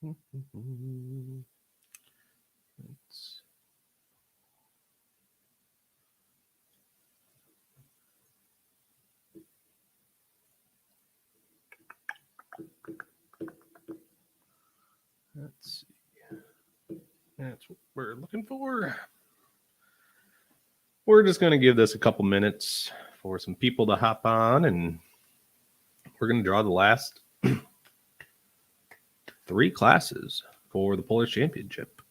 Let's see. That's what we're looking for. We're just going to give this a couple minutes for some people to hop on, and we're going to draw the last 3 classes for the Polish Championship.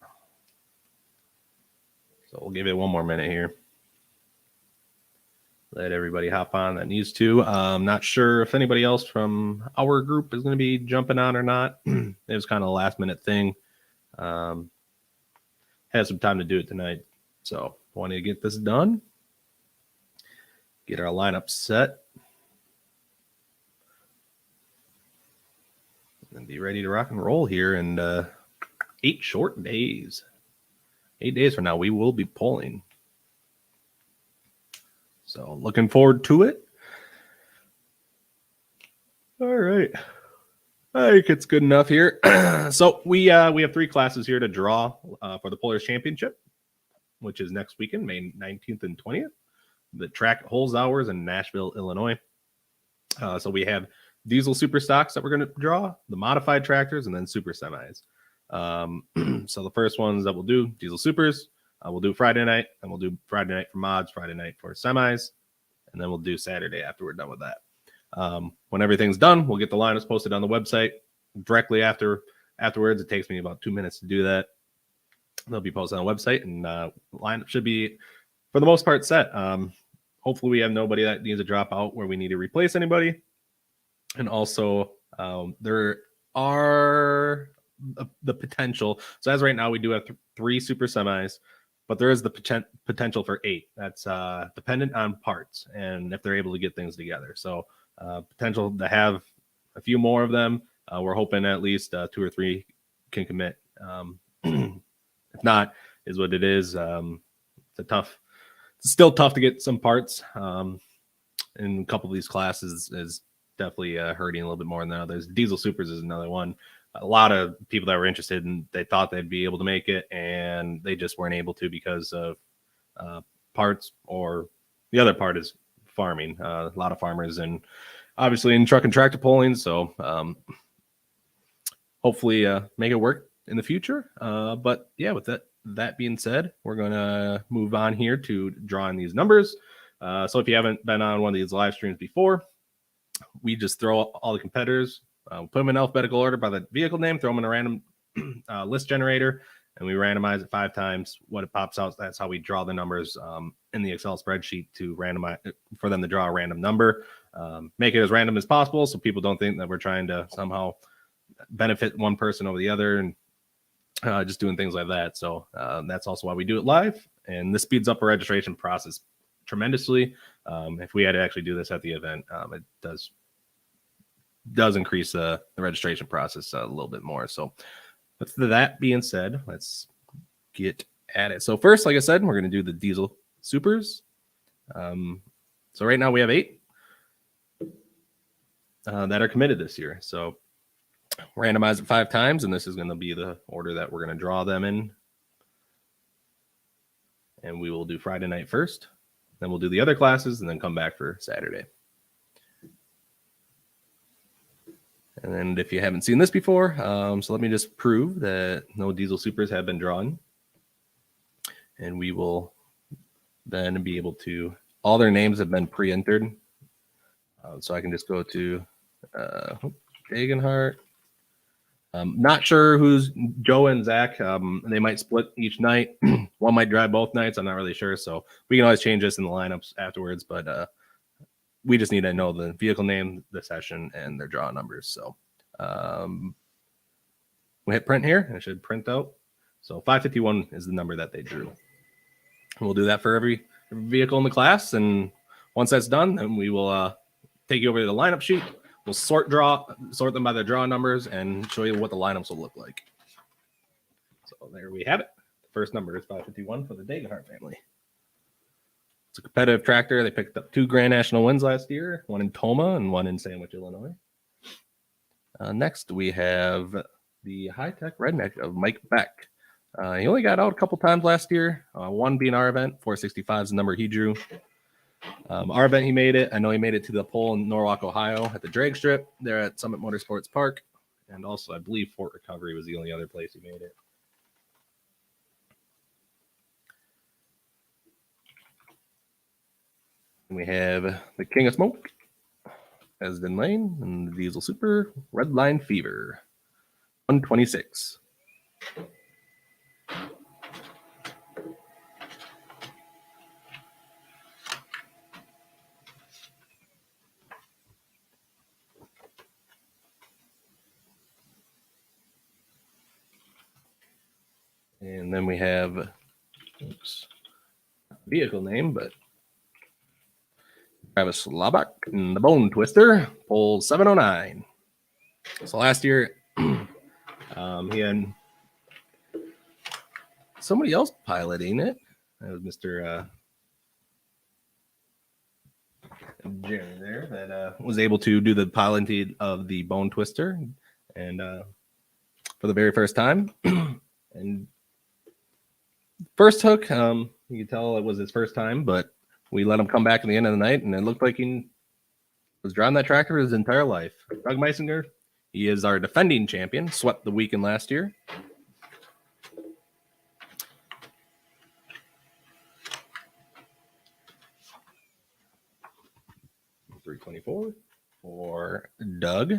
So we'll give it one more minute here. Let everybody hop on that needs to. I'm not sure if anybody else from our group is going to be jumping on or not. It was kind of a last minute thing. Had some time to do it tonight. So wanted to get this done. Get our lineup set. And be ready to rock and roll here in 8 short days. 8 days from now, we will be polling. So looking forward to it. All right. I think it's good enough here. So we have 3 classes here to draw for the Polish Championship, which is next weekend, May 19th and 20th. The track at Holzhauers in Nashville, Illinois. So we have diesel super stocks that we're going to draw, the modified tractors, and then super semis. So the first ones that we'll do, diesel supers. We'll do Friday night, and we'll do Friday night for mods, Friday night for semis, and then we'll do Saturday after we're done with that. When everything's done, we'll get the lineups posted on the website directly afterwards. It takes me about 2 minutes to do that. They'll be posted on the website, and lineup should be, for the most part, set. Hopefully, we have nobody that needs to drop out where we need to replace anybody. And also, there are the potential. So as right now, we do have 3 super semis, but there is the potential for 8. That's dependent on parts and if they're able to get things together. So potential to have a few more of them. We're hoping at least 2 or 3 can commit. If not, is what it is. It's still tough to get some parts. In a couple of these classes is definitely hurting a little bit more than others. Diesel Supers is another one. A lot of people that were interested and they thought they'd be able to make it, and they just weren't able to because of parts, or the other part is farming. A lot of farmers and obviously in truck and tractor polling. So hopefully make it work in the future. But yeah, with that being said, we're going to move on here to drawing these numbers. So if you haven't been on one of these live streams before, we just throw all the competitors, put them in alphabetical order by the vehicle name, throw them in a random list generator, and we randomize it 5 times. What it pops out, that's how we draw the numbers in the Excel spreadsheet to randomize for them to draw a random number. Make it as random as possible so people don't think that we're trying to somehow benefit one person over the other and just doing things like that. So that's also why we do it live, and this speeds up our registration process tremendously. If we had to actually do this at the event, it does increase the registration process a little bit more. So with that being said, let's get at it. So first, like I said, we're going to do the diesel supers. So right now we have 8 that are committed this year. So randomize it 5 times, and this is going to be the order that we're going to draw them in. And we will do Friday night first, then we'll do the other classes, and then come back for Saturday. And then if you haven't seen this before, so let me just prove that no diesel supers have been drawn. And we will then be able to, all their names have been pre-entered. So I can just go to Dagenhart. Not sure who's Joe and Zach. They might split each night. One might drive both nights. I'm not really sure. So we can always change this in the lineups afterwards. But we just need to know the vehicle name, the session, and their draw numbers. So we hit print here, and it should print out. So 551 is the number that they drew. And we'll do that for every vehicle in the class. And once that's done, then we will take you over to the lineup sheet. We'll sort them by their draw numbers and show you what the lineups will look like. So there we have it. The first number is 551 for the Dagenhart family. It's a competitive tractor. They picked up 2 Grand National wins last year, one in Toma and one in Sandwich, Illinois. Next, we have the high-tech redneck of Mike Beck. He only got out a couple times last year, one being our event. 465 is the number he drew. Our event, he made it. I know he made it to the pole in Norwalk, Ohio at the drag strip there at Summit Motorsports Park. And also, I believe Fort Recovery was the only other place he made it. And we have the King of Smoke, Esden Lane, and the Diesel Super, Redline Fever, 126. And then we have, vehicle name, but Travis Labak and the Bone Twister, pole 709. So last year, he had somebody else piloting it. That was Mr. Jerry there that was able to do the piloting of the Bone Twister, and for the very first time. And first hook, you could tell it was his first time, but we let him come back at the end of the night, and it looked like he was driving that tractor his entire life. Doug Meisinger, he is our defending champion, swept the weekend last year. $324 for Doug.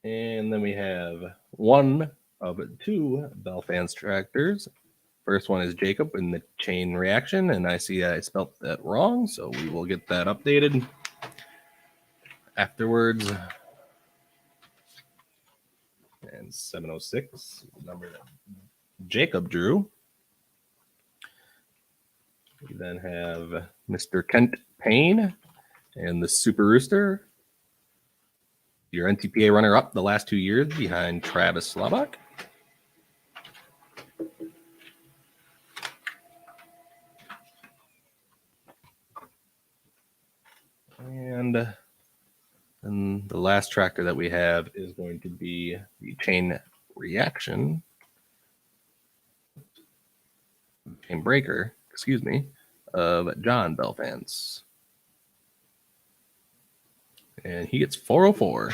And then we have one of two Belfans tractors. First one is Jacob in the chain reaction, and I see I spelt that wrong, so we will get that updated afterwards. And 706, number that Jacob drew. We then have Mr. Kent Payne and the Super Rooster, your NTPA runner-up the last 2 years behind Travis Slabak. And then the last tractor that we have is going to be the chain reaction, chain breaker, excuse me, of John Belfans. And he gets 404.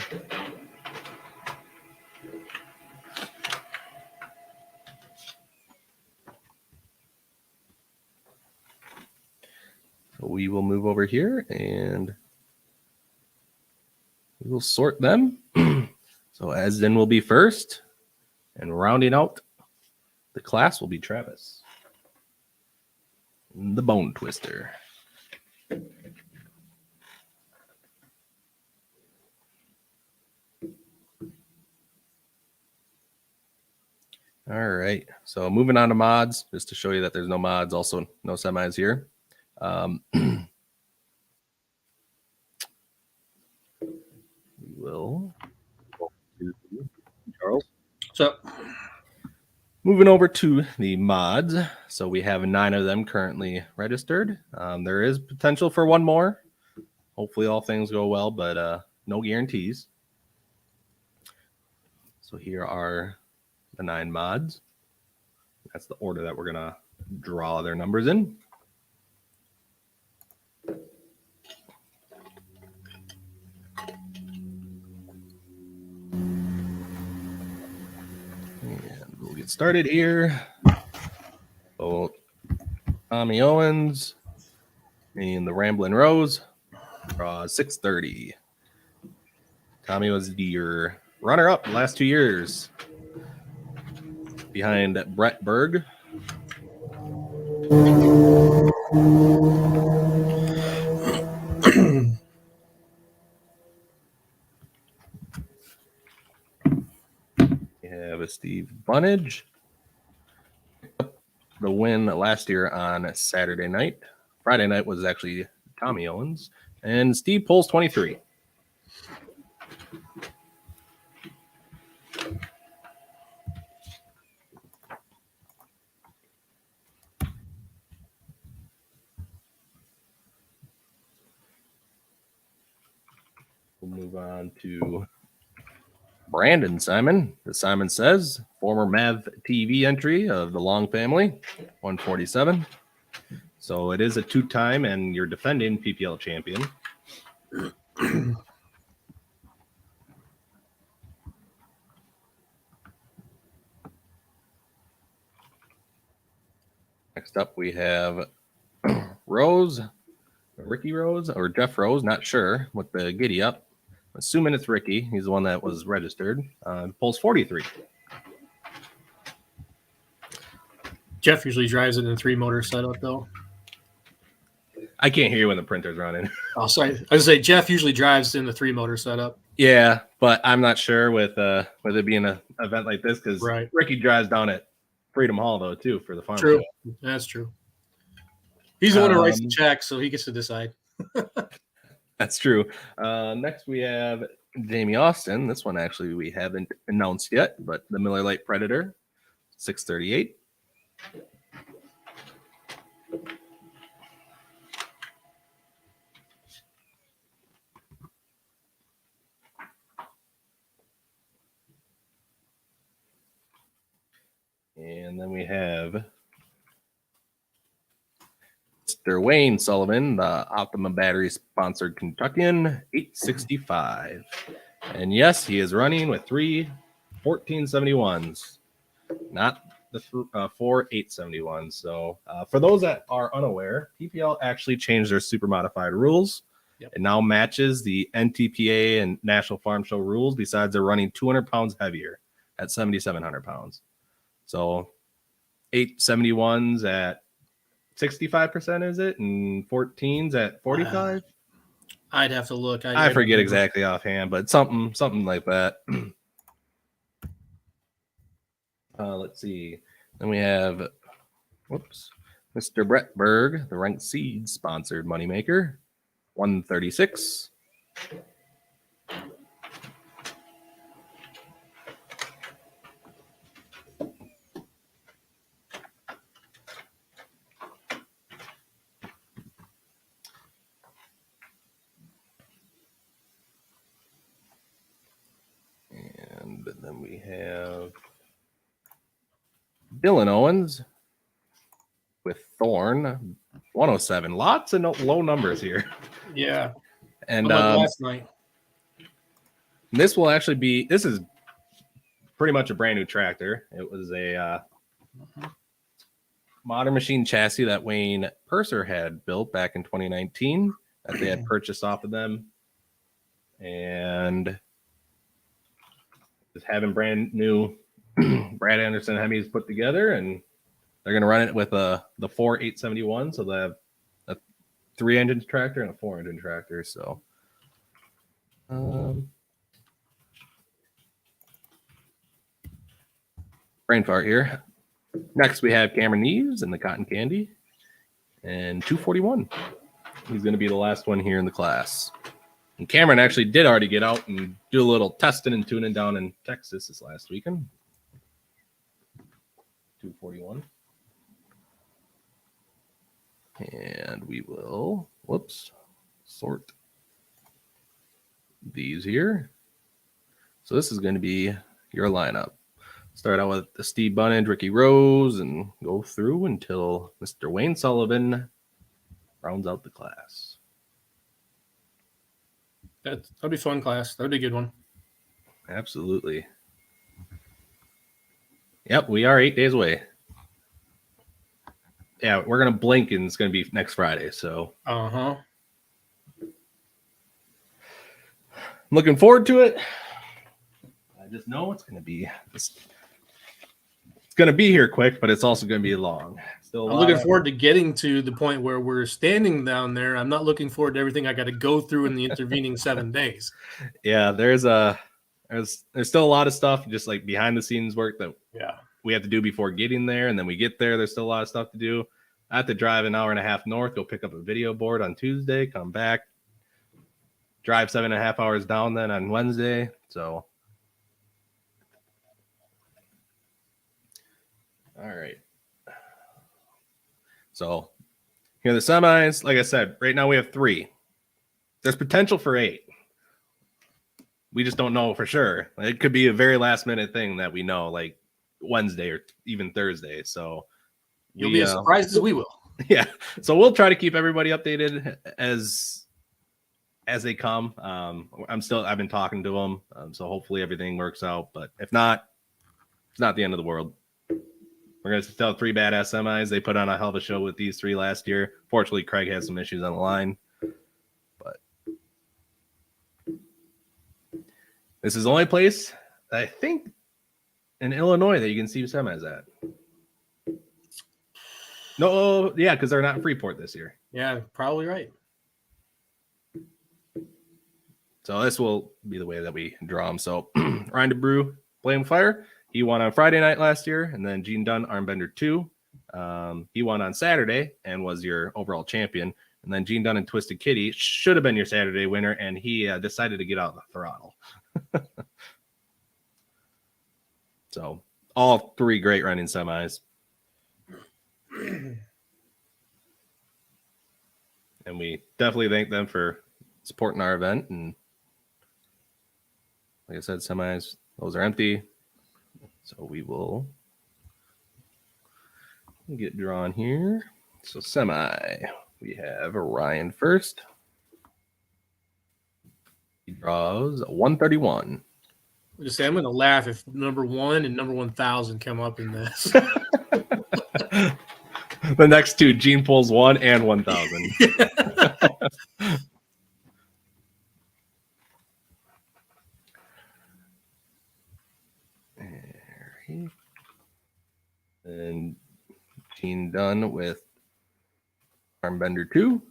So we will move over here and we will sort them. So Esden will be first, and rounding out the class will be Travis, the Bone Twister. All right, so moving on to mods, just to show you that there's no mods, also no semis here. We will Charles. So, moving over to the mods, so we have 9 of them currently registered. There is potential for one more. Hopefully all things go well, but no guarantees. So here are the 9 mods. That's the order that we're gonna draw their numbers in. And we'll get started here. So Tommy Owens and the Ramblin' Rose, 630. Tommy was your runner-up the last 2 years, behind Brett Berg. We have a Steve Bunnage. The win last year on Saturday night. Friday night was actually Tommy Owens. And Steve pulls 23. We'll move on to Brandon Simon. As Simon says, former Mav TV entry of the Long family, 147. So it is a 2-time, and you're defending PPL champion. Next up, we have Rose, Ricky Rose, or Jeff Rose, not sure, with the giddy up. Assuming it's Ricky. He's the one that was registered. Pulls 43. Jeff usually drives it in a 3-motor setup, though. I can't hear you when the printer's running. Oh, sorry. I was say Jeff usually drives in the 3-motor setup. Yeah, but I'm not sure with it being an event like this because Ricky drives down at Freedom Hall, though, too, for the farm True. show. That's true. He's the one who writes the check, so he gets to decide. That's true. Next, we have Jamie Austin. This one, actually, we haven't announced yet, but the Miller Lite Predator, 638. And then we have Mr. Wayne Sullivan, the Optima Battery sponsored Kentuckian, 865. And yes, he is running with 3 1471s, not the 4 871s. So for those that are unaware, PPL actually changed their super modified rules. Yep. It now matches the NTPA and National Farm Show rules. Besides, they're running 200 pounds heavier at 7,700 pounds. So 871s at 65%, is it? And 14s at 45? I'd have to look. I forget exactly offhand, but something like that. Let's see. Then we have, Mr. Brett Berg, the Ranked Seeds sponsored moneymaker, 136. And then we have Dylan Owens with Thorn, 107. Lots of low numbers here. Yeah. And last night. This is pretty much a brand new tractor. It was a Modern Machine chassis that Wayne Purser had built back in 2019 that they had purchased off of them. And just having brand new Brad Anderson Hemis put together, and they're going to run it with the 4 871. So they have a 3-engine tractor and a 4-engine tractor. So, brain fart here. Next, we have Cameron Neves and the Cotton Candy, and 241. He's going to be the last one here in the class. And Cameron actually did already get out and do a little testing and tuning down in Texas this last weekend. 241. And we will, sort these here. So this is going to be your lineup. Start out with the Steve Bunnage, Ricky Rose, and go through until Mr. Wayne Sullivan rounds out the class. That'd be fun class. That'd be a good one. Absolutely. Yep, we are 8 days away. Yeah, we're going to blink, and it's going to be next Friday. So, I'm looking forward to it. I just know it's going to be here quick, but it's also going to be long. I'm looking forward to getting to the point where we're standing down there. I'm not looking forward to everything I got to go through in the intervening 7 days. Yeah, there's still a lot of stuff just like behind the scenes work that we have to do before getting there, and then we get there. There's still a lot of stuff to do. I have to drive an hour and a half north, go pick up a video board on Tuesday, come back, drive 7.5 hours down then on Wednesday. So, all right. So, here are the semis. Like I said, right now we have 3. There's potential for 8. We just don't know for sure. It could be a very last minute thing that we know, like Wednesday or even Thursday. So You'll be as surprised as we will. Yeah. So we'll try to keep everybody updated as they come. I've been talking to them. So hopefully everything works out. But if not, it's not the end of the world. We're going to tell 3 badass semis. They put on a hell of a show with these 3 last year. Fortunately, Craig has some issues on the line. But this is the only place, I think, in Illinois that you can see semis at. No, yeah, because they're not in Freeport this year. Yeah, probably right. So this will be the way that we draw them. So Ryan DeBrew, Flame Fire. He won on Friday night last year. And then Gene Dunn, Armbender 2. He won on Saturday and was your overall champion. And then Gene Dunn and Twisted Kitty should have been your Saturday winner. And he decided to get out of the throttle. So all 3 great running semis. And we definitely thank them for supporting our event. And like I said, semis, those are empty. So we will get drawn here. So semi, we have Ryan first. He draws 131. Just say I'm going to laugh if number 1 and number 1,000 come up in this. The next 2, Gene pulls 1 and 1,000. And Gene Dunn with Armbender 2.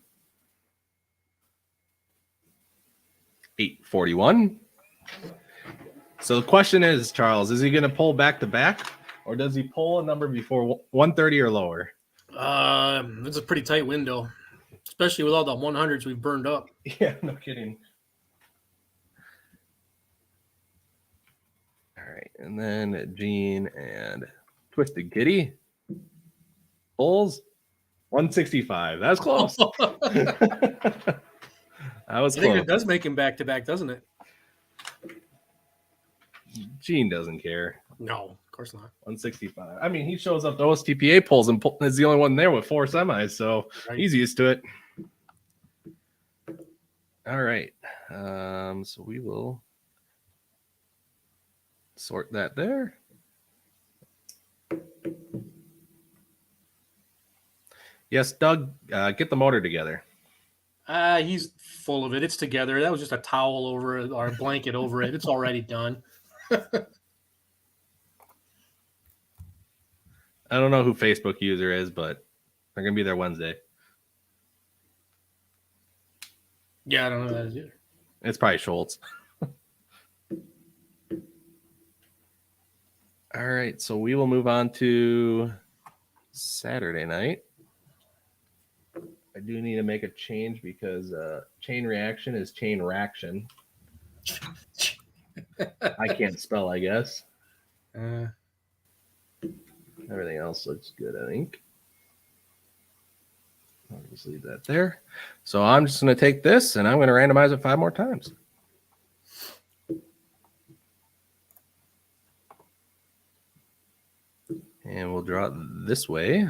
841. So the question is, Charles, is he going to pull back to back, or does he pull a number before 130 or lower? It's a pretty tight window, especially with all the 100s we've burned up. Yeah, no kidding. All right, and then Gene and Twisted Kitty pulls 165. That's close. That was I think close. it does make him back to back, doesn't it? Gene doesn't care. No, of course not. 165. I mean, he shows up to OSTPA polls and is the only one there with 4 semis, so Right. he's used to it. All right. So we will sort that there. Yes, Doug, get the motor together. He's full of it. It's together. That was just a towel over it or a blanket over it. It's already done. I don't know who Facebook user is, but they're going to be there Wednesday. Yeah, I don't know who that is either. It's probably Schultz. All right, so we will move on to Saturday night. I do need to make a change because chain reaction is chain reaction. I can't spell, I guess. Everything else looks good, I think. I'll just leave that there. So I'm just going to take this and I'm going to randomize it 5 more times. And we'll draw it this way.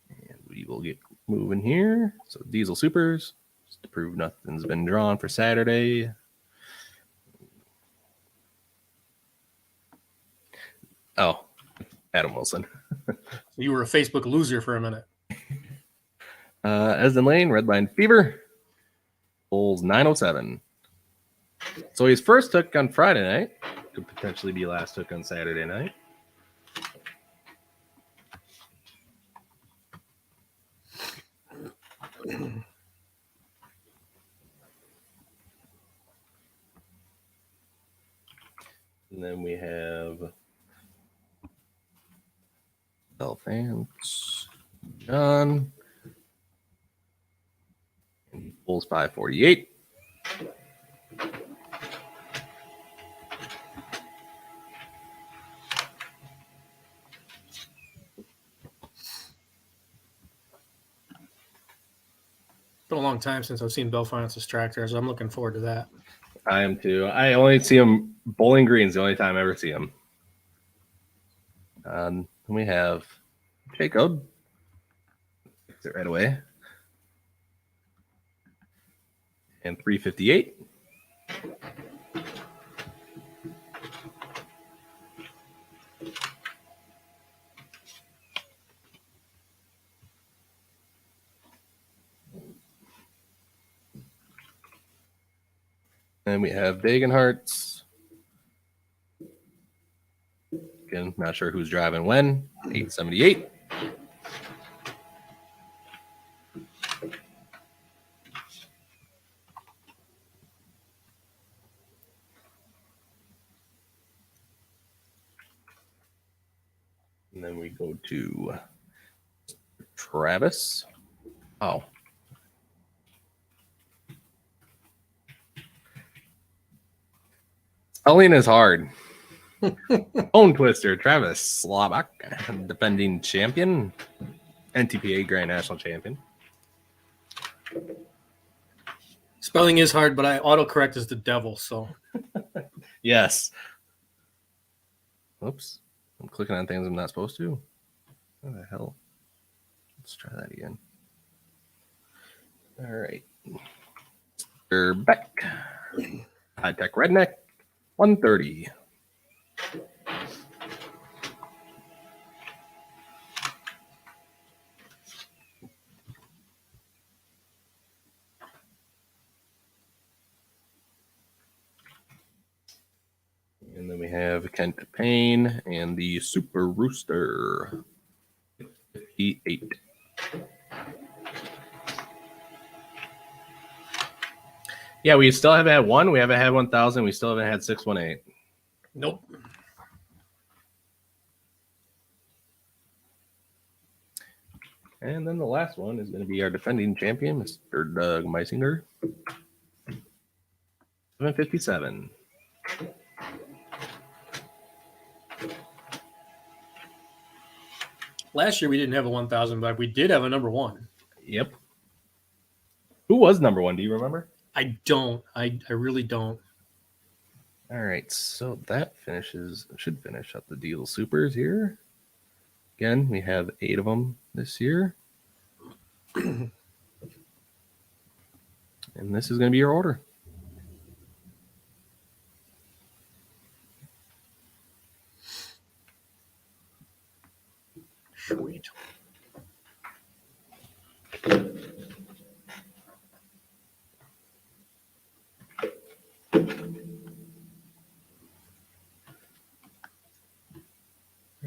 And we will get moving here. So Diesel Supers, just to prove nothing's been drawn for Saturday. Oh, Adam Wilson. So you were a Facebook loser for a minute. Esden Lane, Redline Fever, pulls 907. So his first hook on Friday night could potentially be last hook on Saturday night. And then we have Belfance, John. And he pulls 548. been a long time since I've seen Bell Finance's tractor, so I'm looking forward to that. I am too. I only see him Bowling Green's the only time I ever see him. We have Jacob. Fix it right away. And 358. And we have Dagenhart's. Again, not sure who's driving when. 878. And then we go to Travis. Oh. Spelling is hard. Bone Twister, Travis Slovak, defending champion, NTPA Grand National Champion. Spelling is hard, but I autocorrect is the devil, so. Yes. Oops. I'm clicking on things I'm not supposed to. What the hell? Let's try that again. All right. Mr. Beck. High Tech Redneck. 130. And then we have Kent Payne and the Super Rooster. 58. Yeah, we still haven't had one. We haven't had 1,000. We still haven't had 618. Nope. And then the last one is going to be our defending champion, Mr. Doug Meisinger. 757. Last year we didn't have a 1,000, but we did have a number one. Yep. Who was number one? Do you remember? I don't. I really don't. All right. So that should finish up the deal supers here. Again, we have 8 of them this year. And this is going to be your order. Sweet. All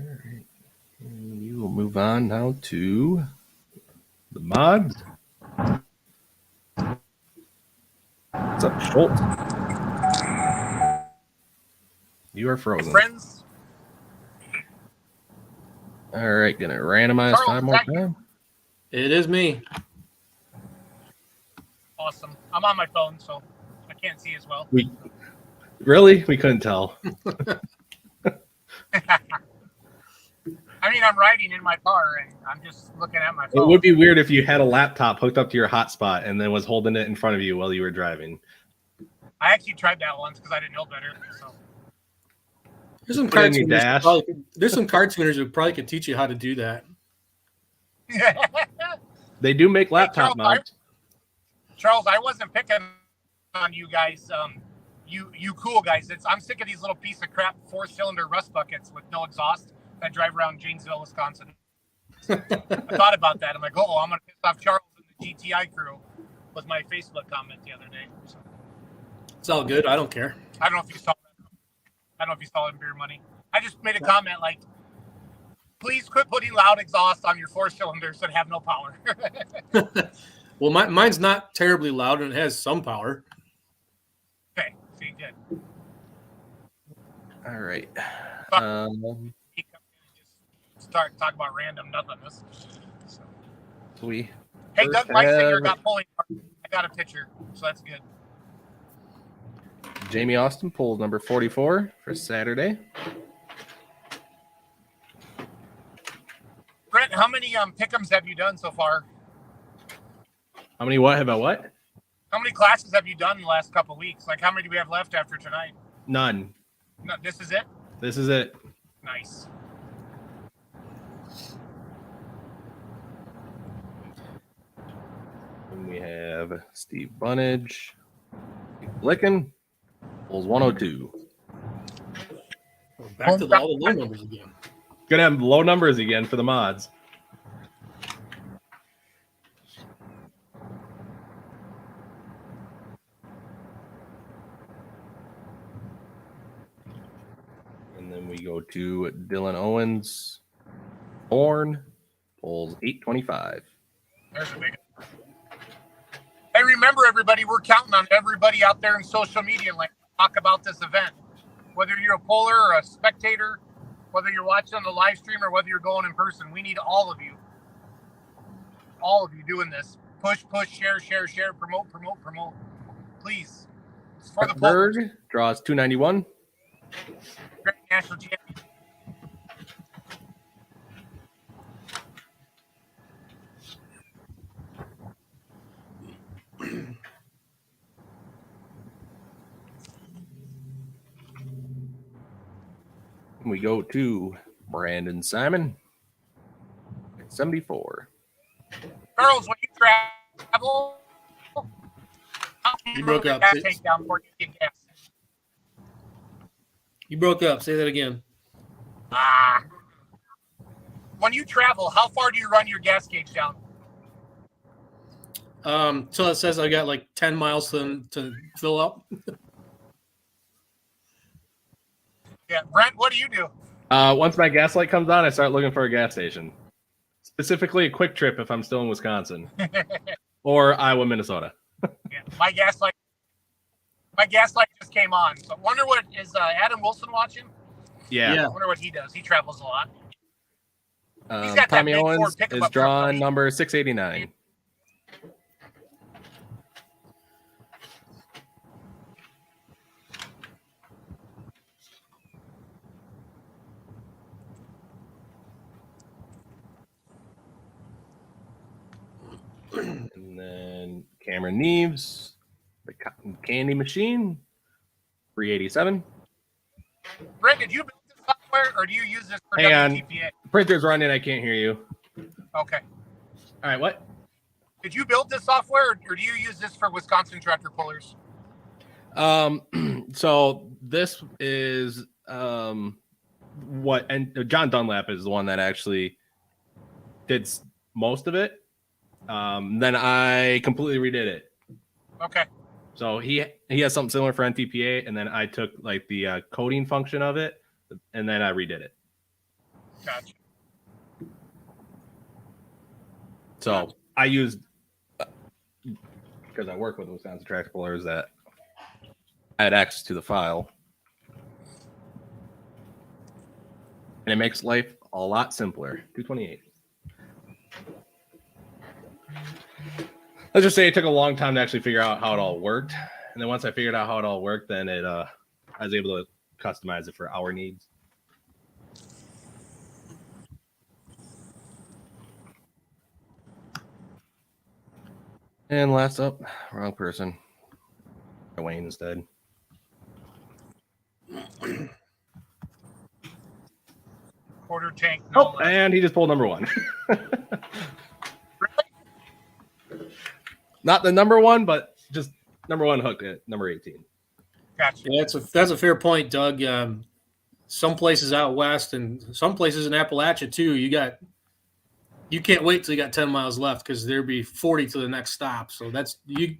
right. And we will move on now to the mods. What's up, Schultz? You are frozen. Friends, All right, gonna randomize Charles, 5 more is that you? times. It is me. awesome. I'm on my phone, so I can't see as well. We couldn't tell. I mean, I'm riding in my car and I'm just looking at my It phone. would be weird if you had a laptop hooked up to your hotspot and then was holding it in front of you while you were driving. I actually tried that once because I didn't know better. So There's some Put it in card your tuners. dash. There's some card tuners who probably could teach you how to do that. They do make laptop Charles, mods. Charles, I wasn't picking on you guys. You cool guys. I'm sick of these little piece of crap 4-cylinder rust buckets with no exhaust that drive around Janesville, Wisconsin. I thought about that. I'm like, oh, I'm gonna piss off Charles and the GTI crew. Was my Facebook comment the other day. So, It's all good. I don't care. I don't know if you saw that. I don't know if you saw it in Beer Money. I just made a comment like, please quit putting loud exhaust on your 4-cylinders that have no power. Well, mine's not terribly loud and it has some power. Okay, see, good. All right. Just start talking about random nothingness. So. We Hey, Doug Meisinger have got pulling. I got a picture, so that's good. Jamie Austin pulled number 44 for Saturday. Brent, how many pick'ems have you done so far? How many what? About what? How many classes have you done in the last couple of weeks? Like, how many do we have left after tonight? None. No, this is it? This is it. Nice. And we have Steve Bunnage, Blicken, pulls 102. We're back to all the low numbers again. Gonna have low numbers again for the mods. And then we go to Dylan Owens. Horn pulls 825. There's a big. Hey, remember, everybody, we're counting on everybody out there in social media like talk about this event. Whether you're a puller or a spectator, whether you're watching on the live stream or whether you're going in person, we need all of you. All of you doing this. Push, share, promote. Please. It's for the pullers. Berg draws 291. Great national champion. We go to Brandon Simon, 74. Charles, when you travel, You broke up. gas tank down before you get gas. You broke up. Say that again. When you travel, how far do you run your gas gauge down? So it says I got like 10 miles to fill up. Yeah, Brent, what do you do? Once my gas light comes on, I start looking for a gas station. Specifically, a Quick Trip if I'm still in Wisconsin or Iowa, Minnesota. Yeah, my gas light just came on. So, wonder what is Adam Wilson watching? Yeah. Yeah. I wonder what he does. He travels a lot. He's got that Tommy big Ford Owens pickup is up drawn front. number 689. And then Cameron Neves, the Cotton Candy Machine, 387. Brent, did you build this software or do you use this for Hang on. WTPA? Printer's running. I can't hear you. Okay. All right, what? Did you build this software or do you use this for Wisconsin tractor pullers? So this is what, and John Dunlap is the one that actually did most of it. Then I completely redid it. Okay. So he has something similar for NTPA, and then I took like the coding function of it, and then I redid it. Gotcha. So I used, because I work with Wisconsin tractor pullers, that I had access to the file, and it makes life a lot simpler. 228. Let's just say it took a long time to actually figure out how it all worked, and then once I figured out how it all worked, then I was able to customize it for our needs. And last up, wrong person. Wayne instead. Quarter tank. No Oh, and he just pulled number one. Really? Not the number one, but just number one hook at number 18. Gotcha. Yeah, that's a fair point, Doug. Some places out west and some places in Appalachia too. You can't wait till you got 10 miles left because there'll be 40 to the next stop. So that's you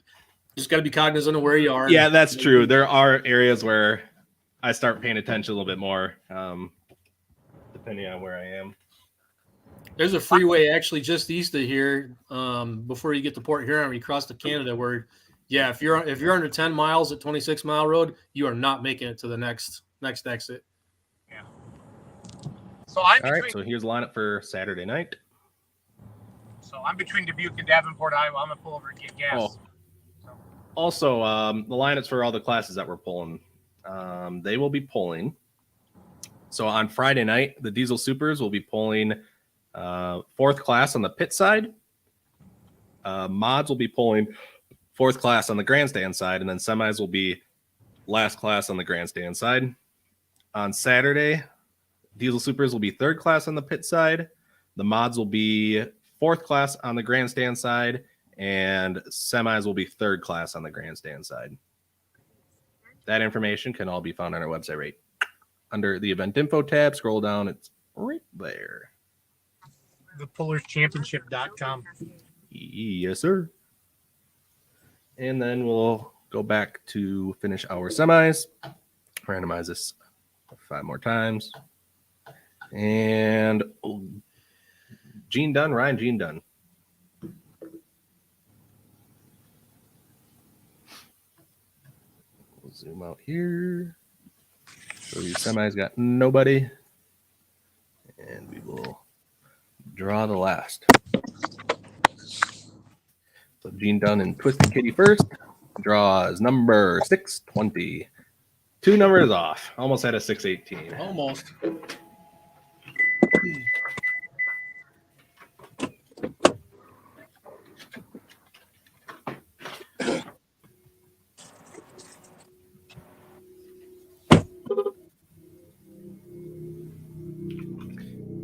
just got to be cognizant of where you are. Yeah, that's true. There are areas where I start paying attention a little bit more, depending on where I am. There's a freeway actually just east of here, before you get to Port Huron, when you cross to Canada. Where, yeah, if you're under 10 miles at 26 Mile Road, you are not making it to the next exit. Yeah. So I'm All between. right, so here's the lineup for Saturday night. So I'm between Dubuque and Davenport, Iowa. I'm gonna pull over and get gas. Oh. Also, the lineups for all the classes that we're pulling, they will be pulling. So on Friday night, the Diesel Supers will be pulling fourth class on the pit side. Mods will be pulling fourth class on the grandstand side, and then semis will be last class on the grandstand side. On Saturday, Diesel Supers will be third class on the pit side. The mods will be fourth class on the grandstand side, and semis will be third class on the grandstand side. That information can all be found on our website right under the event info tab. Scroll down, it's right there. ThePullersChampionship.com. Yes, sir. And then we'll go back to finish our semis. Randomize this 5 more times. And Gene Dunn, Ryan Gene Dunn. We'll zoom out here. So these semis got nobody. And we will draw the last. So Gene Dunn and Twisted Kitty first. Draws number 620. 2 numbers off. Almost had a 618. Almost.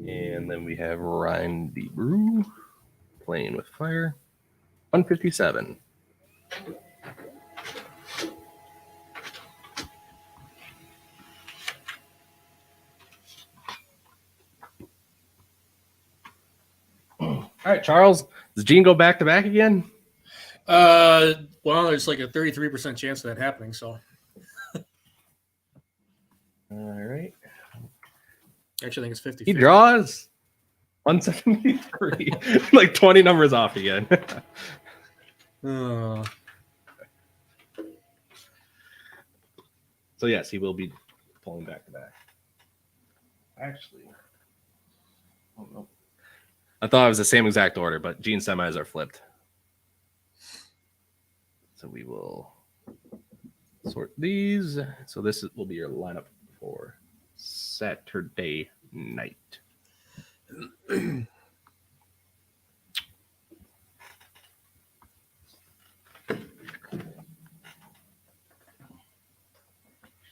And then we have Ryan DeBrew playing with fire. 157. All right, Charles. Does Gene go back to back again? Well, there's like a 33% chance of that happening. So All right. actually, I think it's 50. He draws 173. Like 20 numbers off again. Uh, So yes, he will be pulling back to back. Actually, oh no. I thought it was the same exact order, but Gene's semis are flipped. So we will sort these. So this will be your lineup for Saturday night.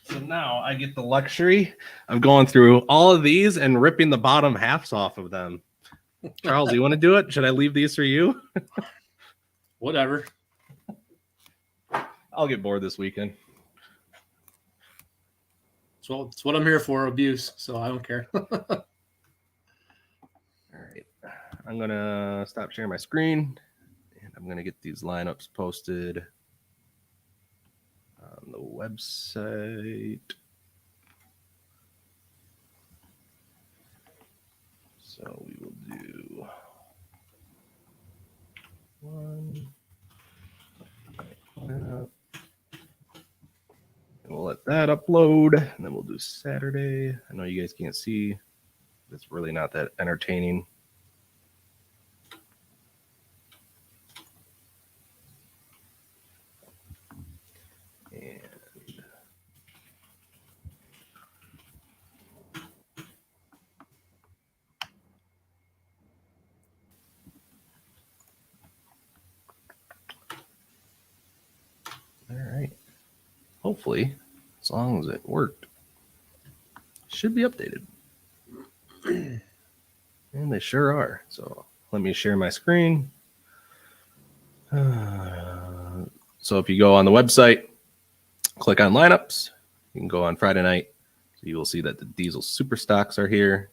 So now I get the luxury of going through all of these and ripping the bottom halves off of them. Charles, you want to do it? Should I leave these for you? whatever. I'll get bored this weekend. It's what I'm here for, abuse. So I don't care. All right. I'm going to stop sharing my screen, and I'm going to get these lineups posted on the website. So we will do one. And we'll let that upload, and then we'll do Saturday. I know you guys can't see. It's really not that entertaining. And all right. Hopefully, as long as it worked, should be updated. And they sure are. So let me share my screen. So if you go on the website, click on lineups, you can go on Friday night. So you will see that the diesel super stocks are here,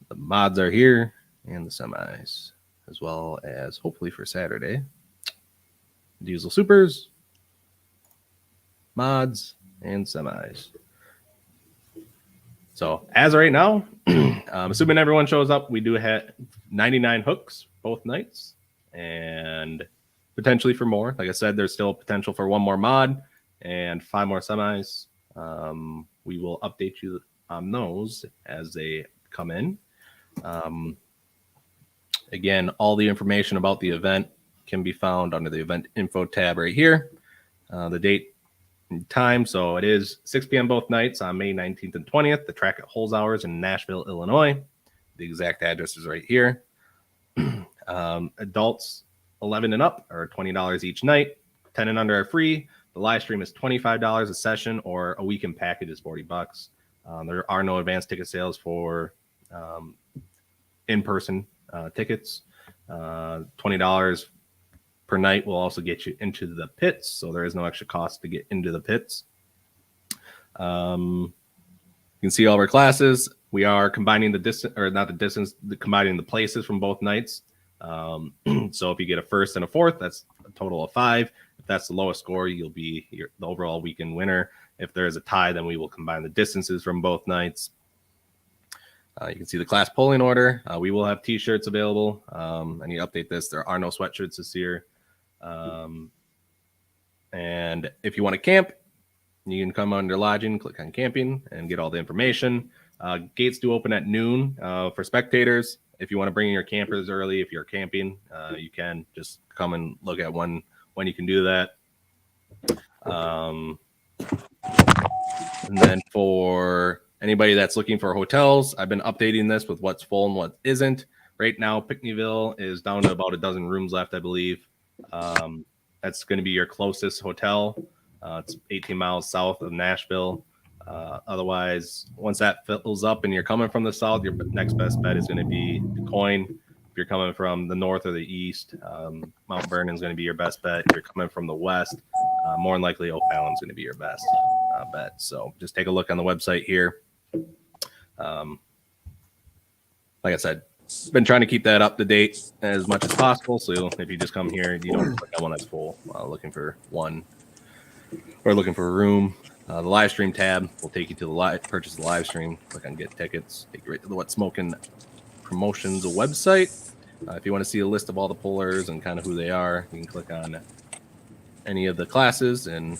the mods are here, and the semis, as well as hopefully for Saturday, diesel supers, mods, and semis. So as of right now, assuming everyone shows up, we do have 99 hooks both nights, and potentially for more. Like I said, there's still potential for one more mod and 5 more semis. We will update you on those as they come in. Again, all the information about the event can be found under the event info tab right here. The date and time. So it is 6 p.m. both nights on May 19th and 20th. The track at Holes Hours in Nashville, Illinois. The exact address is right here. Adults 11 and up are $20 each night. 10 and under are free. The live stream is $25 a session, or a weekend package is $40. There are no advanced ticket sales for in-person tickets. $20 per night will also get you into the pits, so there is no extra cost to get into the pits. You can see all of our classes. We are combining the distance, or not the distance, combining the places from both nights. So if you get a first and a fourth, that's a total of 5. If that's the lowest score, you'll be the overall weekend winner. If there is a tie, then we will combine the distances from both nights. You can see the class polling order. We will have t-shirts available. I need to update this. There are no sweatshirts this year. And if you want to camp, you can come under lodging, click on camping, and get all the information. Gates do open at noon for spectators. If you want to bring in your campers early, if you're camping, you can just come and look at when you can do that. And then for anybody that's looking for hotels, I've been updating this with what's full and what isn't. Right now, Pinckneyville is down to about a dozen rooms left, I believe. That's going to be your closest hotel. It's 18 miles south of Nashville. Otherwise, once that fills up and you're coming from the south, your next best bet is going to be DuQuoin. If you're coming from the north or the east, Mount Vernon is going to be your best bet. If you're coming from the west, more than likely O'Fallon is going to be your best bet. So just take a look on the website here. Like I said, been trying to keep that up to date as much as possible. So if you just come here, you don't click on one that's full, looking for one or looking for a room. The live stream tab will take you to the purchase the live stream. Click on get tickets. Take you right to the What's Smoking Promotions website. If you want to see a list of all the pullers and kind of who they are, you can click on any of the classes and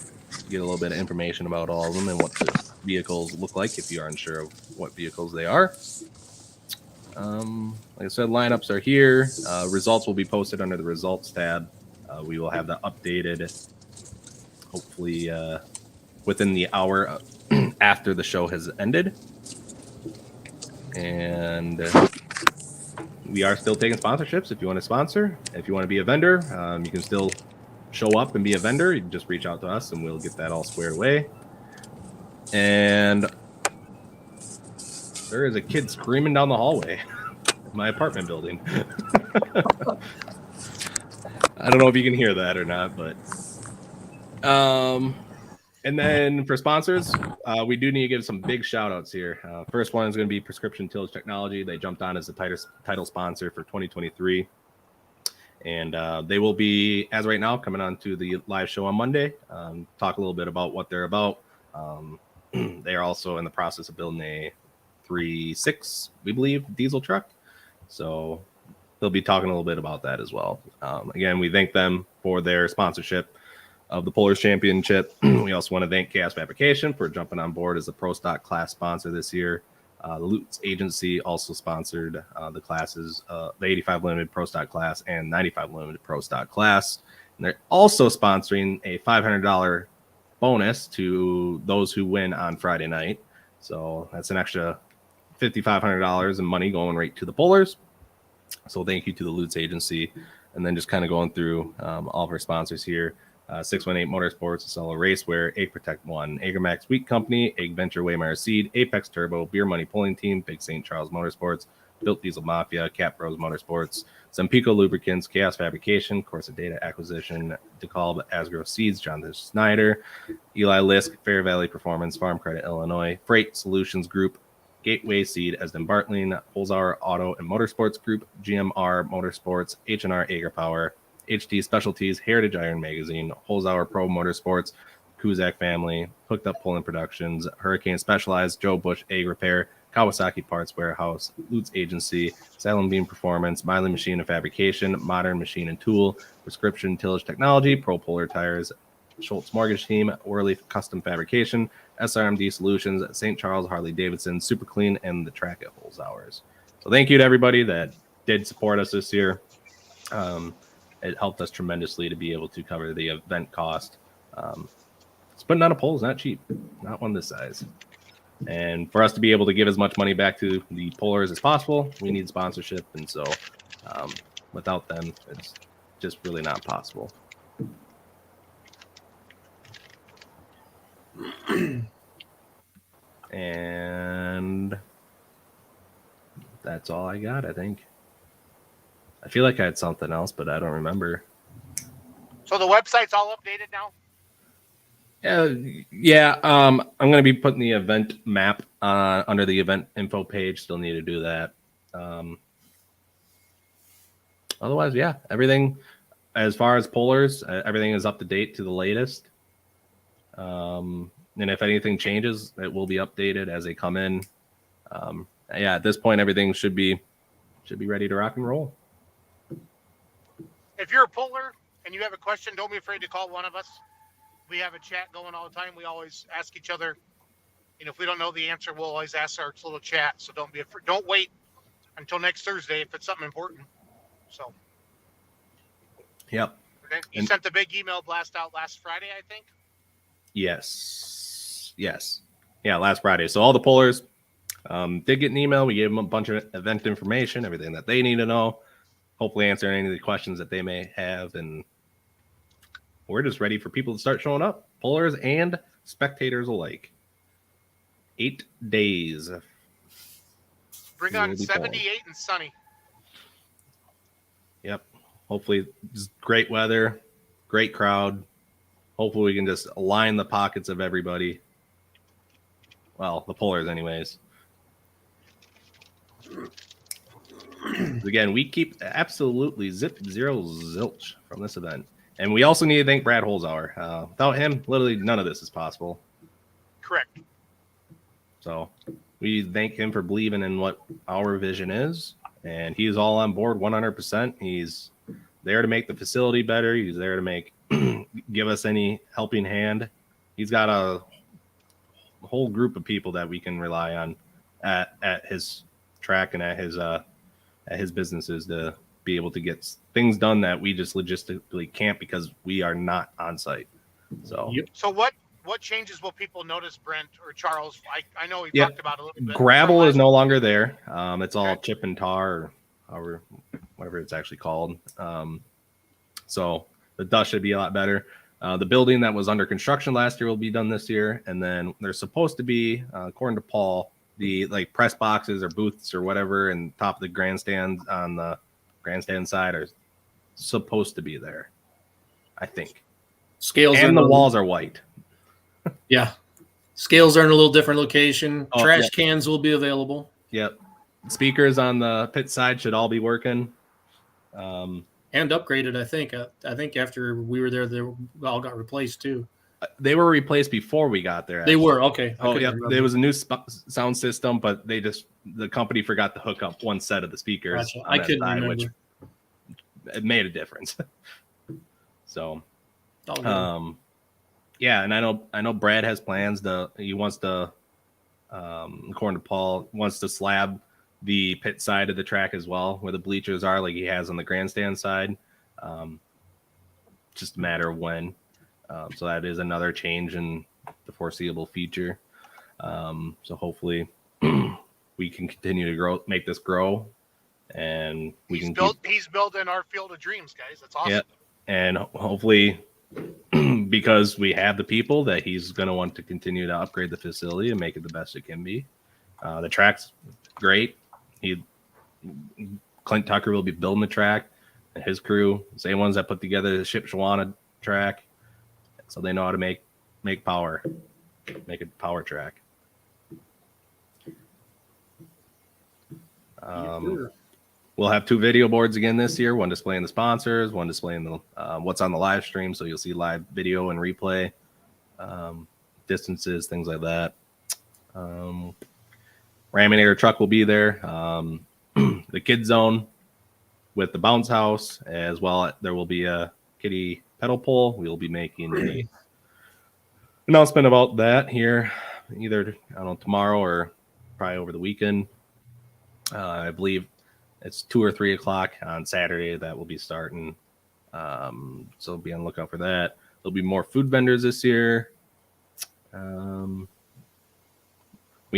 get a little bit of information about all of them and what the vehicles look like if you are unsure of what vehicles they are. Like I said, lineups are here. Results will be posted under the results tab. We will have that updated hopefully within the hour after the show has ended. And we are still taking sponsorships. If you want to sponsor, if you want to be a vendor, you can still show up and be a vendor. You can just reach out to us and we'll get that all squared away. And there is a kid screaming down the hallway in my apartment building. I don't know if you can hear that or not, but and then for sponsors, we do need to give some big shout outs here. First one is going to be Prescription Tillage Technology. They jumped on as the title sponsor for 2023. And they will be, as right now, coming on to the live show on Monday. Talk a little bit about what they're about. They are also in the process of building a 3.6, we believe, diesel truck. So they'll be talking a little bit about that as well. Again, we thank them for their sponsorship of the Pullers Championship. We also want to thank Chaos Fabrication for jumping on board as a Pro Stock class sponsor this year. The Lutz Agency also sponsored the classes, the 85 Limited Pro Stock class and 95 Limited Pro Stock class. And they're also sponsoring a $500 bonus to those who win on Friday night. So that's an extra $5,500 in money going right to the pullers. So thank you to the Lutz Agency. And then just kind of going through all of our sponsors here. 618 Motorsports, Acela Racewear, Egg Protect One, AgriMax Wheat Company, Egg Venture Waymire Seed, Apex Turbo, Beer Money Pulling Team, Big St. Charles Motorsports, Built Diesel Mafia, Cat Bros Motorsports, Zempico Lubricants, Chaos Fabrication, Corsa Data Acquisition, DeKalb Asgrow Seeds, Jonathan Snyder, Eli Lisk, Fair Valley Performance, Farm Credit Illinois, Freight Solutions Group, Gateway Seed, Esden Bartling, Holzauer Auto and Motorsports Group, GMR Motorsports, H&R Ager Power, HT Specialties, Heritage Iron Magazine, Holzauer Pro Motorsports, Kuzak Family, Hooked Up Pulling Productions, Hurricane Specialized, Joe Bush Egg Repair, Kawasaki Parts Warehouse, Lutz Agency, Silent Beam Performance, Miley Machine and Fabrication, Modern Machine and Tool, Prescription Tillage Technology, Pro Polar Tires, Schultz Mortgage Team, Worley Custom Fabrication, SRMD Solutions, St. Charles Harley Davidson, Super Clean, and the Track at Holzauers. So thank you to everybody that did support us this year. It helped us tremendously to be able to cover the event cost. Putting on a pole is not cheap, not one this size. And for us to be able to give as much money back to the pullers as possible, we need sponsorship. And so without them, it's just really not possible. And that's all I got, I think. I feel like I had something else, but I don't remember. So the website's all updated now? Yeah. I'm going to be putting the event map under the event info page. Still need to do that. Otherwise, yeah, everything as far as pullers, everything is up to date to the latest. And if anything changes, it will be updated as they come in. Yeah, at this point, everything should be ready to rock and roll. If you're a puller and you have a question, don't be afraid to call one of us. We have a chat going all the time. We always ask each other. And if we don't know the answer, we'll always ask our little chat. So don't be afraid. Don't wait until next Thursday if it's something important. So. Yep. Okay. You sent the big email blast out last Friday, I think. Yes. Yeah, last Friday. So all the pullers did get an email. We gave them a bunch of event information, everything that they need to know. Hopefully answer any of the questions that they may have. And we're just ready for people to start showing up, pullers and spectators alike. 8 days. Bring on 78 and sunny. Yep. Hopefully, just great weather, great crowd. Hopefully, we can just align the pockets of everybody. Well, the pullers, anyways. Again, we keep absolutely zero zilch from this event. And we also need to thank Brad Holzauer. Without him, literally none of this is possible. Correct. So we thank him for believing in what our vision is. And he's all on board 100%. He's there to make the facility better. He's there to give us any helping hand. He's got a whole group of people that we can rely on at his track and at his businesses to be able to get things done that we just logistically can't because we are not on site. So, So what changes will people notice, Brent or Charles? I know we talked about it a little bit. Gravel is no longer there. It's all chip and tar, or whatever it's actually called. So the dust should be a lot better. The building that was under construction last year will be done this year, and then there's supposed to be, according to Paul, the press boxes or booths or whatever, and top of the grandstand on the grandstand side are supposed to be there. I think Scales and the walls are white. Yeah, scales are in a little different location. Oh, Trash yeah. cans will be available. Yep, speakers on the pit side should all be working. And upgraded, I think. I think after we were there, they all got replaced too. They were replaced before we got there. They were okay. Oh yeah, there was a new sound system, but the company forgot to hook up one set of the speakers. Gotcha. On I that couldn't side, remember. which it made a difference. So, yeah, and I know Brad has plans. He wants to, according to Paul, wants to slab the pit side of the track as well, where the bleachers are, like he has on the grandstand side. Just a matter of when. So that is another change in the foreseeable future. So hopefully we can continue to make this grow, and he's building our field of dreams, guys. That's awesome. Yeah, and hopefully because we have the people that he's going to want to continue to upgrade the facility and make it the best it can be. The track's great. Clint Tucker will be building the track, and his crew, same ones that put together the Shipshewana track. So they know how to make power, make a power track. We'll have 2 video boards again this year, one displaying the sponsors, one displaying the what's on the live stream. So you'll see live video and replay, distances, things like that. Raminator truck will be there. The kid zone with the bounce house as well. There will be a kiddie pedal pull. We'll be making a announcement about that here, either tomorrow or probably over the weekend. I believe it's 2 or 3 o'clock on Saturday that will be starting. So be on the lookout for that. There'll be more food vendors this year. We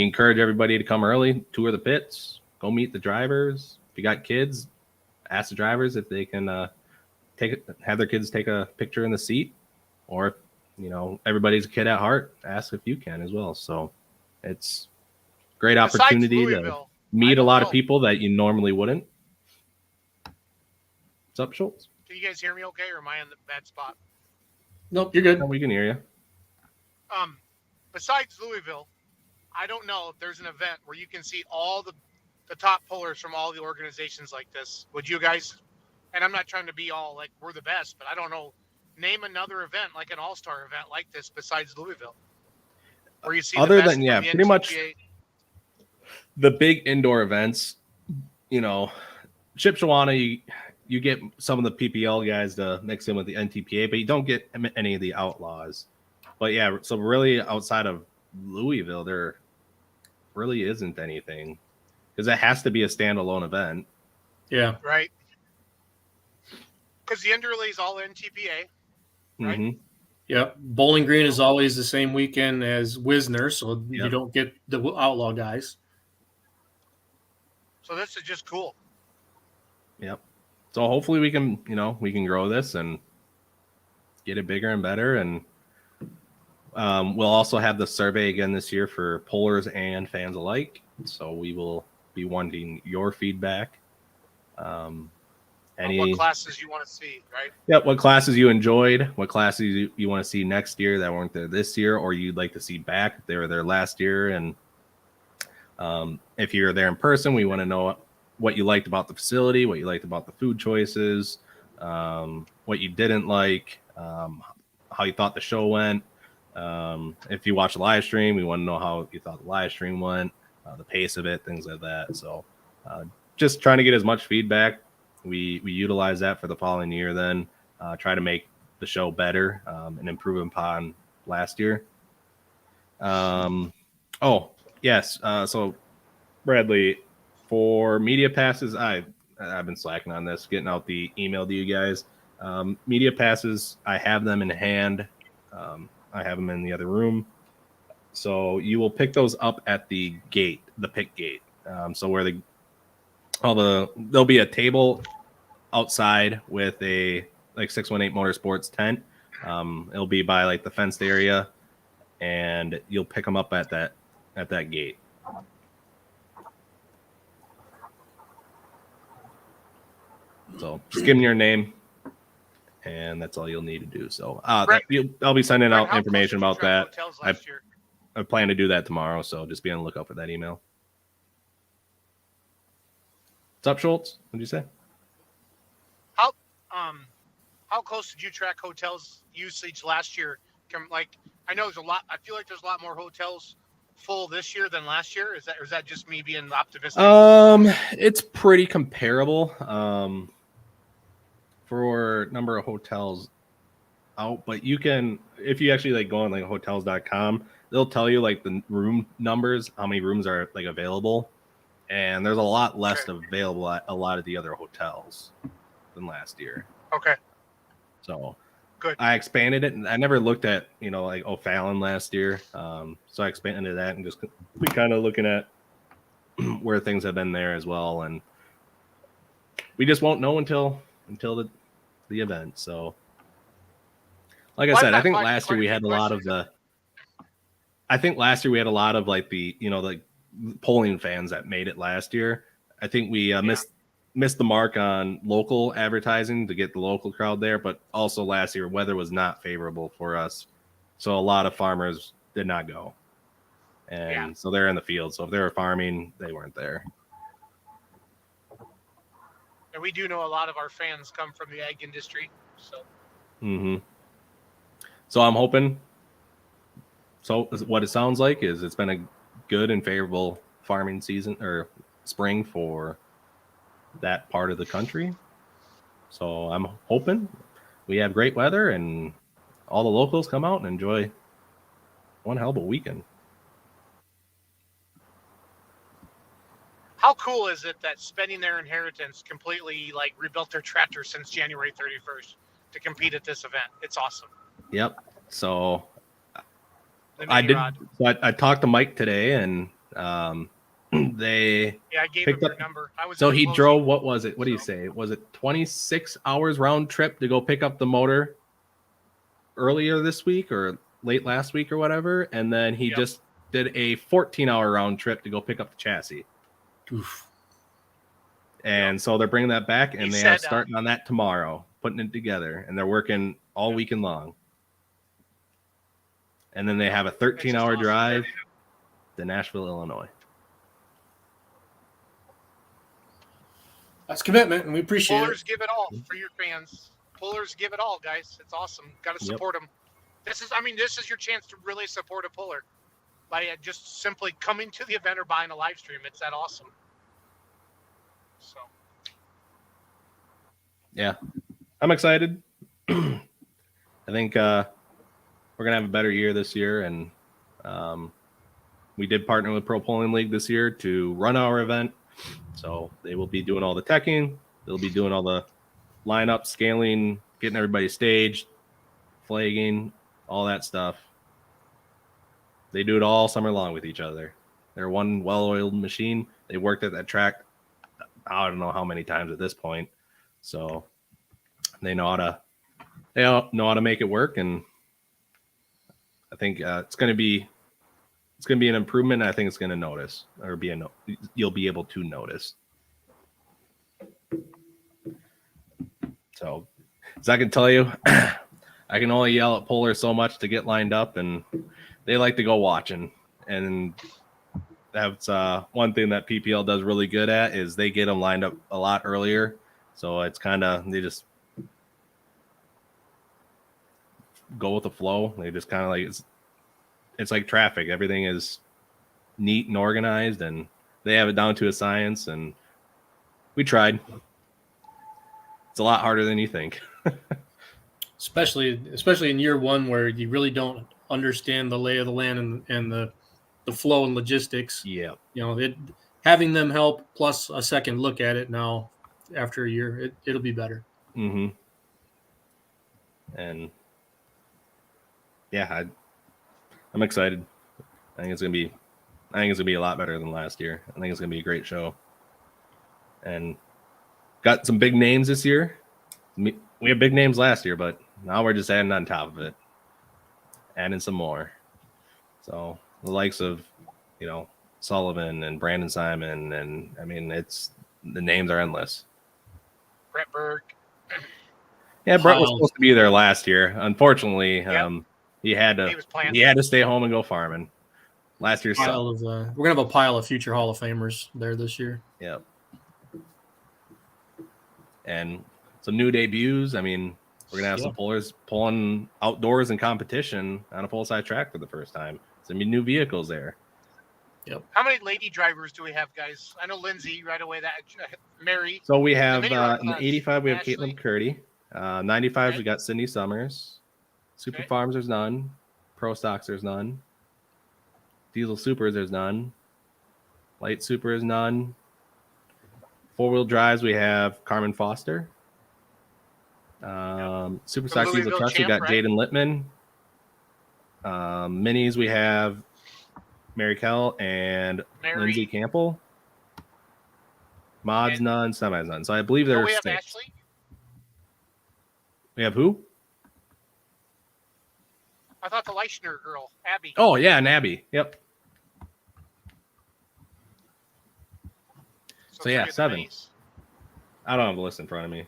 encourage everybody to come early, tour the pits, go meet the drivers. If you got kids, ask the drivers if they can have their kids take a picture in the seat, or everybody's a kid at heart. Ask if you can as well. So it's great Besides opportunity to Louisville, I meet a don't lot of know. people that you normally wouldn't. What's up, Schultz? Can you guys hear me okay, or am I in the bad spot? Nope, you're good. We can hear you. Besides Louisville, I don't know if there's an event where you can see all the top pullers from all the organizations like this. Would you guys? And I'm not trying to be all like we're the best, but I don't know. Name another event like an all-star event like this besides Louisville, where you see Other the best than, yeah, from the pretty much NTPA. the big indoor events. Shipshewana, you get some of the PPL guys to mix in with the NTPA, but you don't get any of the outlaws. But yeah, so really outside of Louisville, there really isn't anything, because it has to be a standalone event. Yeah. Right. Because the Underlay is all NTPA. Right. Mm-hmm. Yep. Bowling Green is always the same weekend as Wisner, so you Yep. don't get the outlaw guys. So this is just cool. Yep. So hopefully we can grow this and get it bigger and better. And we'll also have the survey again this year for pullers and fans alike. So we will be wanting your feedback. On what classes you want to see, right? Yep. What classes you enjoyed, what classes you want to see next year that weren't there this year, or you'd like to see back if they were there last year. And if you're there in person, we want to know what you liked about the facility, what you liked about the food choices, what you didn't like, how you thought the show went. If you watch the live stream, we want to know how you thought the live stream went, the pace of it, things like that. So just trying to get as much feedback. We utilize that for the following year, then try to make the show better and improve upon last year. Oh, yes. So Bradley, for media passes, I've been slacking on this, getting out the email to you guys. Media passes, I have them in hand. I have them in the other room. So you will pick those up at the gate, the pick gate. So where there'll be a table outside with a 618 Motorsports tent. It'll be by like the fenced area, and you'll pick them up at that gate. So just give them your name, and that's all you'll need to do. So I'll be sending out information about that. I plan to do that tomorrow, so just be on the lookout for that email. What's up, Schultz? What did you say? How close did you track hotels usage last year? I know there's a lot. I feel like there's a lot more hotels full this year than last year. Is that just me being optimistic? It's pretty comparable. For number of hotels out, but you can, if you actually go on hotels.com, they'll tell you the room numbers, how many rooms are available, and there's a lot less available at a lot of the other hotels than last year. Okay. So good. I expanded it, and I never looked at O'Fallon last year, so I expanded that and just we kind of looking at where things have been there as well, and we just won't know until the event. So like I said, I think last year we had a lot of the polling fans that made it last year. I think we missed the mark on local advertising to get the local crowd there, but also last year weather was not favorable for us, so a lot of farmers did not go, and so they're in the field. So if they were farming, they weren't there. And we do know a lot of our fans come from the ag industry. So. Mm-hmm. So I'm hoping. So what it sounds like is it's been a good and favorable farming season or spring for that part of the country. So I'm hoping we have great weather and all the locals come out and enjoy one hell of a weekend. How cool is it that Spending Their Inheritance completely rebuilt their tractor since January 31st to compete at this event? It's awesome. Yep. So I talked to Mike today, and they Yeah, I gave Picked him your up- number. I was so in he closing. drove, what was it? What do you So- say? Was it 26 hours round trip to go pick up the motor earlier this week or late last week or whatever? And then he Yep. just did a 14-hour round trip to go pick up the chassis. Oof. And so they're bringing that back, and He they said, are starting on that tomorrow, putting it together, and they're working all Yeah. weekend long. And then they have a 13-hour awesome. drive to Nashville, Illinois. That's commitment, and we appreciate Pullers it. give it all for your fans. Pullers give it all, guys. It's awesome. Got to Yep. support them. This is your chance to really support a puller by just simply coming to the event or buying a live stream. It's that awesome. So Yeah, I'm excited. I think we're gonna have a better year this year, and we did partner with Pro Polling League this year to run our event. So they will be doing all the teching. They'll be doing all the lineup, scaling, getting everybody staged, flagging, all that stuff. They do it all summer long with each other. They're one well-oiled machine. They worked at that track I don't know how many times at this point. So they know how to make it work, and I think it's going to be an improvement. I think it's going to notice or you'll be able to notice. So, as I can tell you, I can only yell at Polar so much to get lined up, and they like to go watching. And that's one thing that PPL does really good at is they get them lined up a lot earlier. So it's kind of they just go with the flow. They just kind of like it's like traffic. Everything is neat and organized, and they have it down to a science. And we tried. It's a lot harder than you think. especially in year one where you really don't understand the lay of the land and the flow and logistics. Yeah. You know, having them help plus a second look at it now after a year, it'll be better. Mm-hmm. And yeah, I'm excited. I think it's gonna be a lot better than last year. I think it's gonna be a great show. And got some big names this year. We had big names last year, but now we're just adding on top of it, adding some more. So the likes of, Sullivan and Brandon Simon, and I mean, the names are endless. Brett Berg. Yeah, Brett was Wow. supposed to be there last year. Unfortunately, Yep. he had He was playing. to stay home and go farming. Last year sucked. We're gonna have a pile of future Hall of Famers there this year. Yep. And some new debuts. I mean, we're gonna have some pullers pulling outdoors in competition on a full size track for the first time. Some new vehicles there. How many lady drivers do we have, guys? I know Lindsay right away. That Mary. So we have mini run in the class, 85 we have Ashley. Caitlin Curdy. 95s Okay. we got Sydney Summers. Super Okay. Farms there's none. Pro Stocks there's none. Diesel Supers there's none. Light Super is none. 4-wheel drives we have Carmen Foster. Super Stock Diesel Louisville Trucks we champ, got right? Jaden Littman. Minis we have Mary Kell and Mary. Lindsay Campbell. Mods And- none, semis none. So I believe Oh, there's we have 6. Ashley. We have who? I thought the Leichner girl, Abby. Oh yeah, and Abby. Yep. So, yeah, three of the 7. minis. I don't have the list in front of me.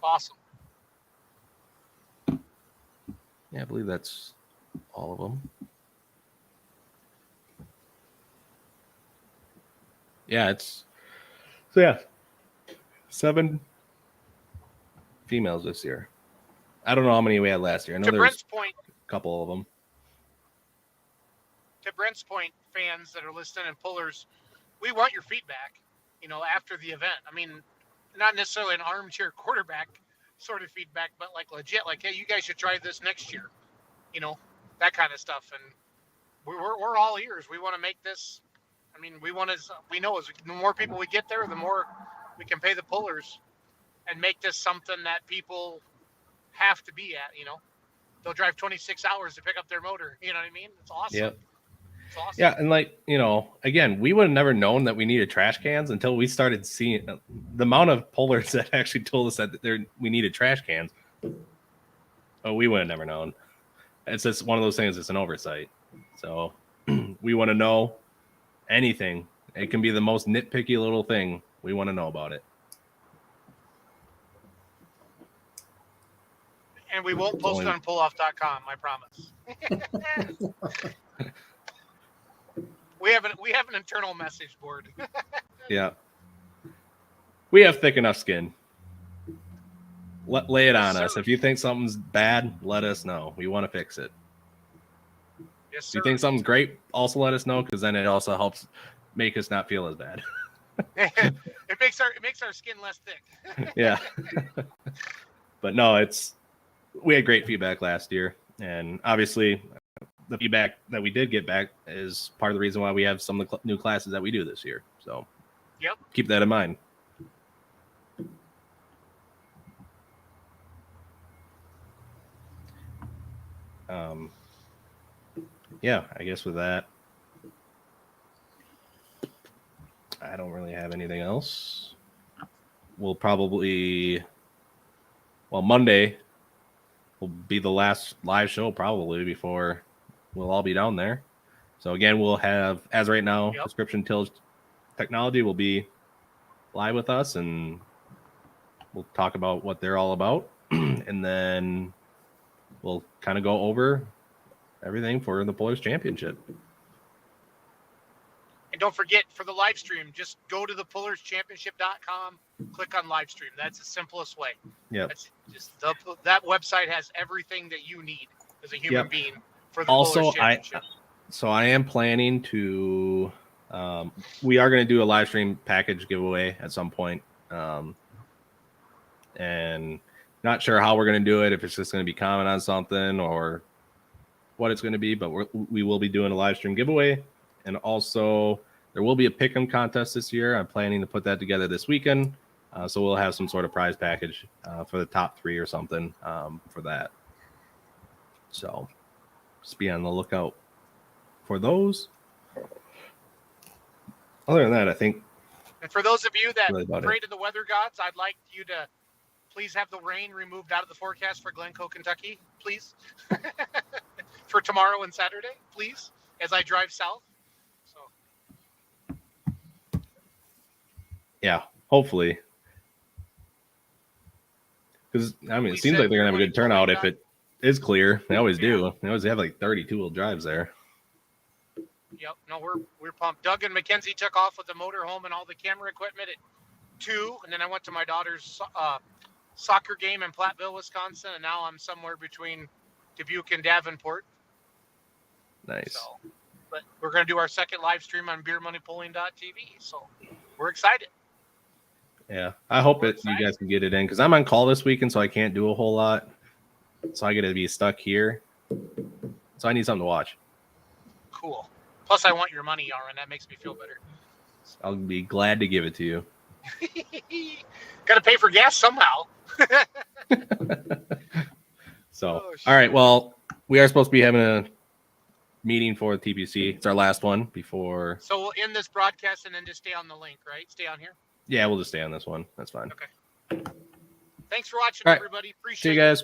Awesome. Yeah, I believe that's all of them. Yeah, it's 7 females this year. I don't know how many we had last year. I know To there Brent's was point, a couple of them. fans that are listening and pullers, we want your feedback. After the event. I mean, not necessarily an armchair quarterback sort of feedback, but like legit, like, hey, you guys should try this next year. That kind of stuff. And we're all ears. We want to make this. I mean, we know as the more people we get there, the more we can pay the pullers and make this something that people have to be at. They'll drive 26 hours to pick up their motor. You know what I mean? It's awesome. Yep. It's awesome. Yeah, and like, again, we would have never known that we needed trash cans until we started seeing the amount of pullers that actually told us that we needed trash cans. Oh, we would have never known. It's just one of those things. It's an oversight. So we want to know anything. It can be the most nitpicky little thing. We want to know about it. And we won't post it on pulloff.com, I promise. we have an internal message board. Yeah. We have thick enough skin. Lay it on us. If you think something's bad, let us know. We want to fix it. Yes, If sir. you think something's great, also let us know, because then it also helps make us not feel as bad. it makes our skin less thick. Yeah. But no, we had great feedback last year, and obviously the feedback that we did get back is part of the reason why we have some of the new classes that we do this year. So Yep. Keep that in mind. Yeah, I guess with that, I don't really have anything else. We'll probably, Monday will be the last live show probably before we'll all be down there. So again, we'll have, as right now, Prescription Tillage Technology will be live with us, and we'll talk about what they're all about. And then we'll kind of go over everything for the Pullers Championship. And don't forget, for the live stream, just go to thepullerschampionship.com, click on live stream. That's the simplest way. Yeah. That's just that website has everything that you need as a human being for the also, Pullers Championship. I am planning to we are going to do a live stream package giveaway at some point. And not sure how we're going to do it, if it's just going to be comment on something or what it's going to be, but we will be doing a live stream giveaway. And also there will be a pick'em contest this year. I'm planning to put that together this weekend. So we'll have some sort of prize package for the top 3 or something for that. So just be on the lookout for those. Other than that, I think. And for those of you that really pray to the weather gods, I'd like you to please have the rain removed out of the forecast for Glencoe, Kentucky, please. For tomorrow and Saturday, please, as I drive south. So. Yeah, hopefully. Because, I mean, it seems like they're going to have a good turnout if it is clear. They always do. They always have like 30 two-wheel drives there. Yep. No, we're pumped. Doug and Mackenzie took off with the motorhome and all the camera equipment at 2, and then I went to my daughter's soccer game in Platteville, Wisconsin, and now I'm somewhere between Dubuque and Davenport. Nice. So, but we're going to do our second live stream on beermoneypulling.tv, so we're excited. Yeah, I hope you guys can get it in, because I'm on call this weekend, so I can't do a whole lot. So I got to be stuck here. So I need something to watch. Cool. Plus, I want your money, Aaron. That makes me feel better. I'll be glad to give it to you. Got to pay for gas somehow. So, all right. Well, we are supposed to be having a meeting for the TPC. It's our last one before. So we'll end this broadcast and then just stay on the link, right? Stay on here. Yeah, we'll just stay on this one. That's fine. Okay. Thanks for watching, all right. everybody. Appreciate it. See you guys.